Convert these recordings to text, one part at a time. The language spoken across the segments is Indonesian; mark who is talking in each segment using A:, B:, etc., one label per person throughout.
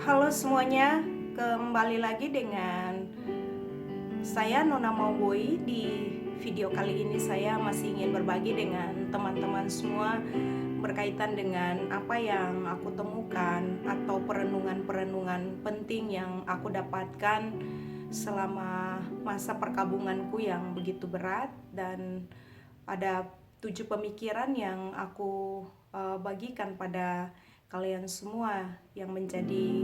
A: Halo semuanya, kembali lagi dengan saya Nona Mauboi. Di video kali ini saya masih ingin berbagi dengan teman-teman semua berkaitan dengan apa yang aku temukan atau perenungan-perenungan penting yang aku dapatkan selama masa perkabunganku yang begitu berat. Dan ada 7 pemikiran yang aku bagikan pada kalian semua yang menjadi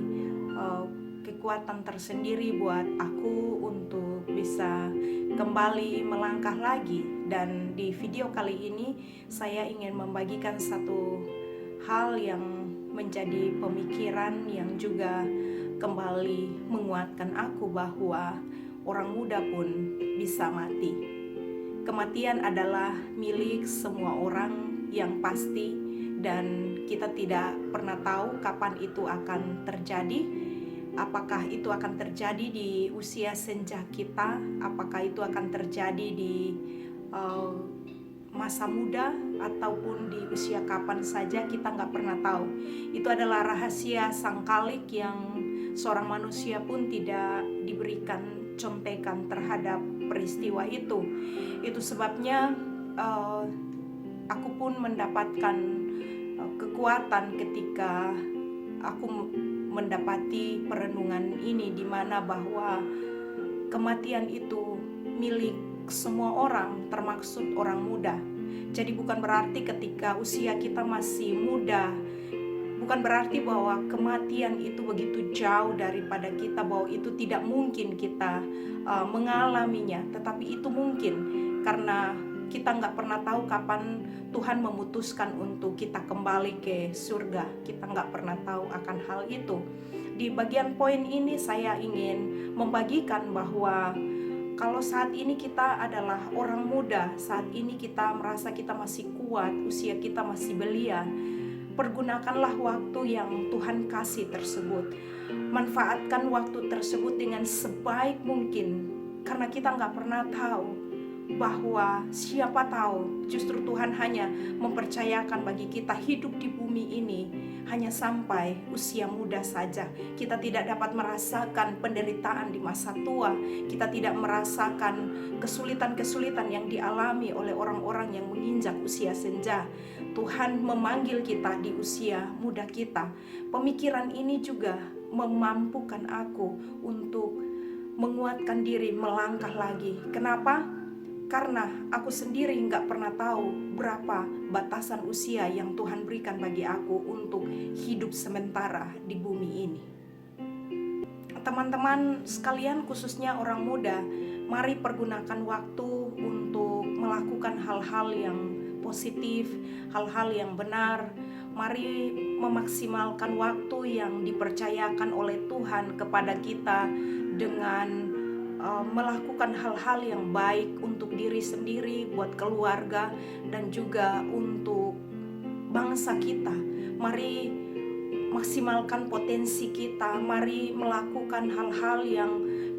A: kekuatan tersendiri buat aku untuk bisa kembali melangkah lagi. Dan di video kali ini saya ingin membagikan satu hal yang menjadi pemikiran yang juga kembali menguatkan aku bahwa orang muda pun bisa mati. Kematian adalah milik semua orang yang pasti, dan kita tidak pernah tahu kapan itu akan terjadi. Apakah itu akan terjadi di usia senja kita, apakah itu akan terjadi di masa muda, ataupun di usia kapan saja, kita nggak pernah tahu. Itu adalah rahasia sang Khalik yang seorang manusia pun tidak diberikan contekan terhadap peristiwa itu. Itu sebabnya aku pun mendapatkan kekuatan ketika aku mendapati perenungan ini, di mana bahwa kematian itu milik semua orang, termaksud orang muda. Jadi bukan berarti ketika usia kita masih muda, bukan berarti bahwa kematian itu begitu jauh daripada kita, bahwa itu tidak mungkin kita mengalaminya. Tetapi itu mungkin, karena kita nggak pernah tahu kapan Tuhan memutuskan untuk kita kembali ke surga. Kita nggak pernah tahu akan hal itu. Di bagian poin ini saya ingin membagikan bahwa kalau saat ini kita adalah orang muda, saat ini kita merasa kita masih kuat, usia kita masih belia, pergunakanlah waktu yang Tuhan kasih tersebut. Manfaatkan waktu tersebut dengan sebaik mungkin, karena kita nggak pernah tahu bahwa siapa tahu justru Tuhan hanya mempercayakan bagi kita hidup di bumi ini hanya sampai usia muda saja. Kita tidak dapat merasakan penderitaan di masa tua. Kita tidak merasakan kesulitan-kesulitan yang dialami oleh orang-orang yang menginjak usia senja. Tuhan memanggil kita di usia muda kita. Pemikiran ini juga memampukan aku untuk menguatkan diri melangkah lagi. Kenapa? Karena aku sendiri nggak pernah tahu berapa batasan usia yang Tuhan berikan bagi aku untuk hidup sementara di bumi ini. Teman-teman sekalian, khususnya orang muda, mari pergunakan waktu untuk melakukan hal-hal yang positif, hal-hal yang benar. Mari memaksimalkan waktu yang dipercayakan oleh Tuhan kepada kita dengan melakukan hal-hal yang baik untuk diri sendiri, buat keluarga, dan juga untuk bangsa kita. Mari maksimalkan potensi kita. Mari melakukan hal-hal yang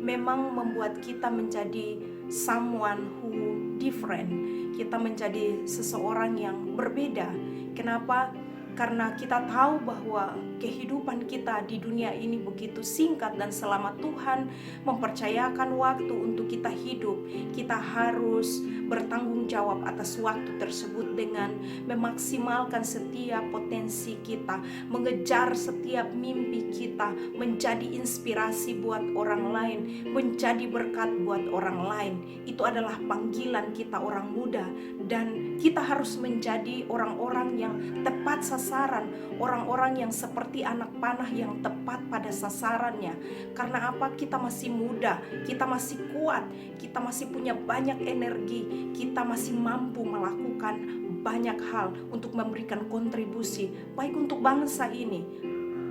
A: memang membuat kita menjadi someone who different. Kita menjadi seseorang yang berbeda. Kenapa? Karena kita tahu bahwa kehidupan kita di dunia ini begitu singkat, dan selama Tuhan mempercayakan waktu untuk kita hidup, kita harus bertanggung jawab atas waktu tersebut dengan memaksimalkan setiap potensi kita, mengejar setiap mimpi kita, menjadi inspirasi buat orang lain, menjadi berkat buat orang lain. Itu adalah panggilan kita orang muda, dan kita harus menjadi orang-orang yang tepat sasaran, orang-orang yang seperti anak panah yang tepat pada sasarannya. Karena apa? Kita masih muda, kita masih kuat, kita masih punya banyak energi, kita masih mampu melakukan banyak hal untuk memberikan kontribusi, baik untuk bangsa ini,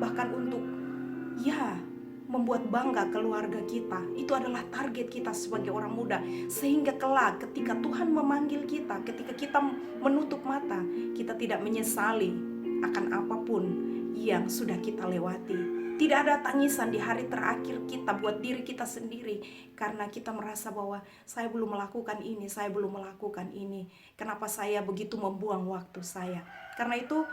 A: bahkan untuk membuat bangga keluarga kita. Itu adalah target kita sebagai orang muda. Sehingga kelak ketika Tuhan memanggil kita, ketika kita menutup mata, kita tidak menyesali akan apapun yang sudah kita lewati. Tidak ada tangisan di hari terakhir kita buat diri kita sendiri, karena kita merasa bahwa saya belum melakukan ini, saya belum melakukan ini. Kenapa saya begitu membuang waktu saya? Karena itu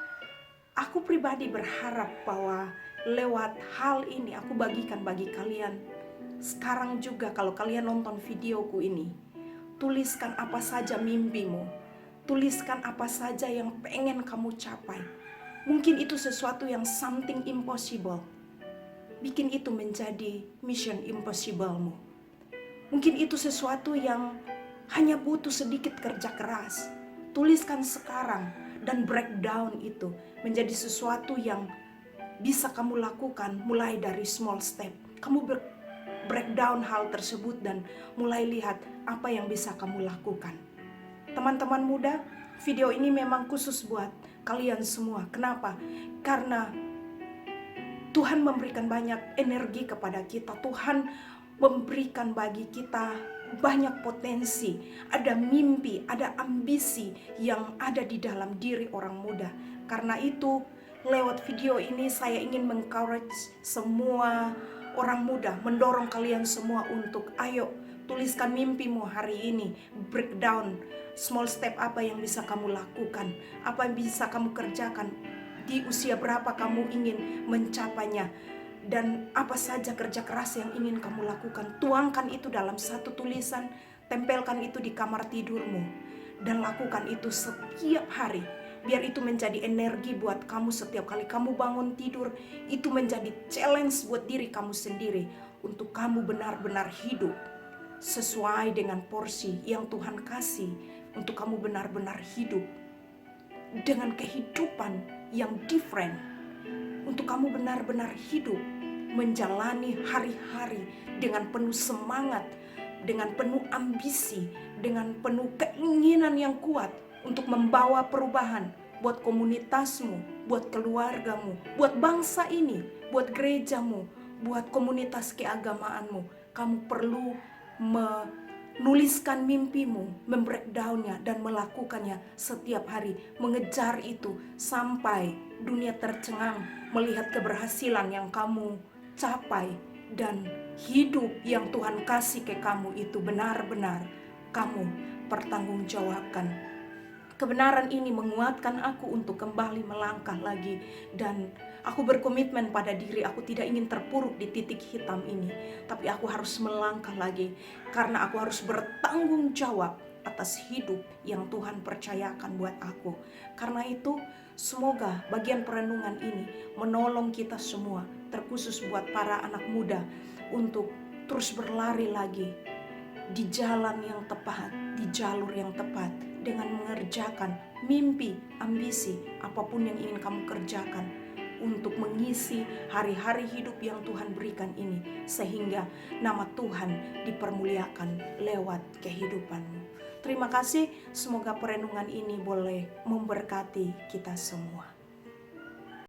A: aku pribadi berharap bahwa lewat hal ini aku bagikan bagi kalian. Sekarang juga kalau kalian nonton videoku ini, tuliskan apa saja mimpimu. Tuliskan apa saja yang pengen kamu capai. Mungkin itu sesuatu yang something impossible. Bikin itu menjadi mission impossible-mu. Mungkin itu sesuatu yang hanya butuh sedikit kerja keras. Tuliskan sekarang dan breakdown itu menjadi sesuatu yang bisa kamu lakukan mulai dari small step. Kamu breakdown hal tersebut dan mulai lihat apa yang bisa kamu lakukan. Teman-teman muda, video ini memang khusus buat kalian semua. Kenapa? Karena Tuhan memberikan banyak energi kepada kita. Tuhan memberikan bagi kita banyak potensi. Ada mimpi, ada ambisi yang ada di dalam diri orang muda. Karena itu, lewat video ini saya ingin mengencourage semua orang muda, mendorong kalian semua untuk ayo tuliskan mimpimu hari ini. Breakdown small step apa yang bisa kamu lakukan, apa yang bisa kamu kerjakan, di usia berapa kamu ingin mencapainya, dan apa saja kerja keras yang ingin kamu lakukan. Tuangkan itu dalam satu tulisan, tempelkan itu di kamar tidurmu, dan lakukan itu setiap hari. Biar itu menjadi energi buat kamu setiap kali kamu bangun tidur. Itu menjadi challenge buat diri kamu sendiri untuk kamu benar-benar hidup sesuai dengan porsi yang Tuhan kasih. Untuk kamu benar-benar hidup dengan kehidupan yang different. Untuk kamu benar-benar hidup menjalani hari-hari dengan penuh semangat, dengan penuh ambisi, dengan penuh keinginan yang kuat untuk membawa perubahan buat komunitasmu, buat keluargamu, buat bangsa ini, buat gerejamu, buat komunitas keagamaanmu. Kamu perlu menuliskan mimpimu, membreakdownnya dan melakukannya setiap hari. Mengejar itu sampai dunia tercengang melihat keberhasilan yang kamu capai, dan hidup yang Tuhan kasih ke kamu itu benar-benar kamu pertanggungjawabkan. Kebenaran ini menguatkan aku untuk kembali melangkah lagi, dan aku berkomitmen pada diri aku tidak ingin terpuruk di titik hitam ini, tapi aku harus melangkah lagi karena aku harus bertanggung jawab atas hidup yang Tuhan percayakan buat aku. Karena itu semoga bagian perenungan ini menolong kita semua, terkhusus buat para anak muda, untuk terus berlari lagi di jalan yang tepat, di jalur yang tepat, dengan mengerjakan mimpi, ambisi, apapun yang ingin kamu kerjakan untuk mengisi hari-hari hidup yang Tuhan berikan ini, sehingga nama Tuhan dipermuliakan lewat kehidupanmu. Terima kasih, semoga perenungan ini boleh memberkati kita semua.